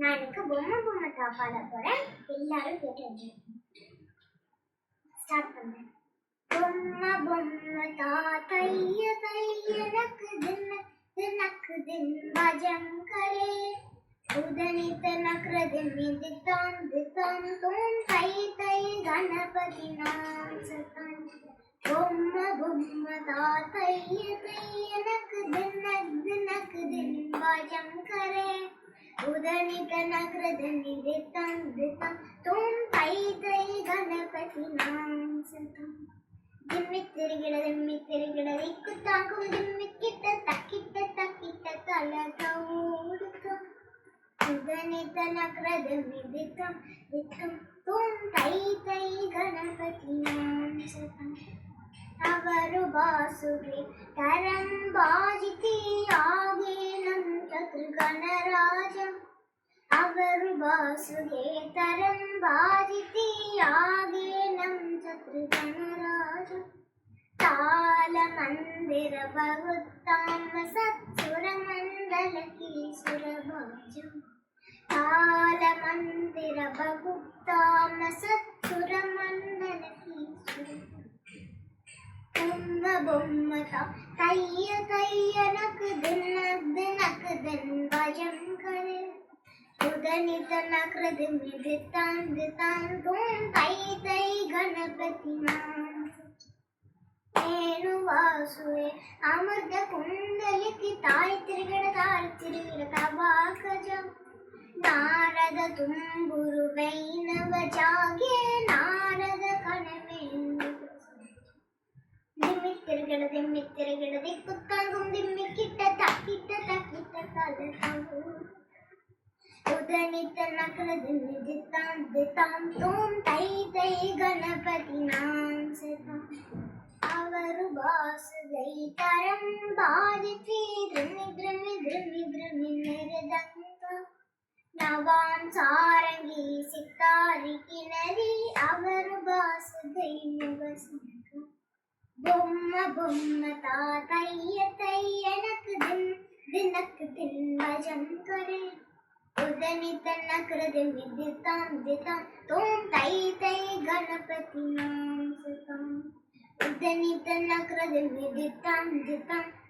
நான் இன்னைக்கு பொம்மை பொம்மை பாட போறேன். எல்லாரும் கேட்டு ஸ்டார்ட் பண்ணேன். பொம்மை பொம்மை தைய தைய நக்கு தின் பஜம் கரே உதனி தனக்ரதின் தித்தாம் தோம் தை தை கணபதி நாம் சதம். பொம்மை பொம்மை தைய தைய நக்கு தின் பஜம் கரே உதனி தனக்ரதின் தித்தாம் தோம் தை தை கணபதி நாம் சதம். திம்மித் திரிகிறது இக்குத்தாக்கும் திம்மிக்கிட்ட தக்கிட்ட தலகோடுக்கும் உதனி தனக்ரதின் தித்தாம் தோம் தை தை கணபதி நாம் சதம். ಅವರು ಬಾಸುಗೆ ತರಂಬಾಜಿತಿ ಆಗೇನಂ ಚತುರ್ಗಣರಾಜ ಅವರು ಬಾಸುಗೆ ತರಂಬಾಜಿತಿ ಆಗೇನಂ ಚತುರ್ಗಣರಾಜ ತಾಲ ಮಂದಿರ ಭಗುತ್ತಾಮ ಸತ್ಸುರ ಮಂಡಲ ಕೀಸುರ ಭಾಜಂ ತಾಲ ಮಂದಿರ ಭಗುತ್ತಾಮ ಸತ್ಸುರ ಮಂಡಲ ಕೀಸುರ. பொம்மை பொம்மை தைய தைய நக்கு தின் பஜம் கரே உதனி தனக்ரதின் தித்தாம் தோம் தை தை கணபதி நாம். నేను వాసువే అమృత కుండలికి తాయి తిరిగిడ తవాకజం నారద తుంబురు వైనవ జాగే నారద కణమేందు திம்மித்திருகிறது குத்தாங்கும் திம்மிக்கிட்ட தக்கிட்ட தலகோ உதனி தனக்ரதின் தித்தாம் தோம் தை தை கணபதி நாம் சதம். ಅವರು ಬಾಸುಗೈ ತರಂ ಬಾಜಿತಿ ದ್ರಮಿ ನೆರೆದಂತ ನವಾನ್ ಸಾರಂಗಿ ಸಿತಾರಿ ಕಿನರಿ ಅವರು ಬಾಸುಗೈ ಮುಗಸಿದ. பொம்மை பொம்மை தைய தைய நக்கு தின் பஜம் கரே உதனி தனக்ரதின் தித்தாம் தோம் தை தை கணபதி நாம் சதம். உதனி தனக்ரதின் தித்தாம்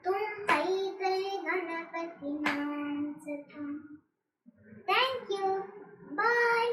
தோம் தை தை கணபதி நாம் சதம். Thank you. Bye.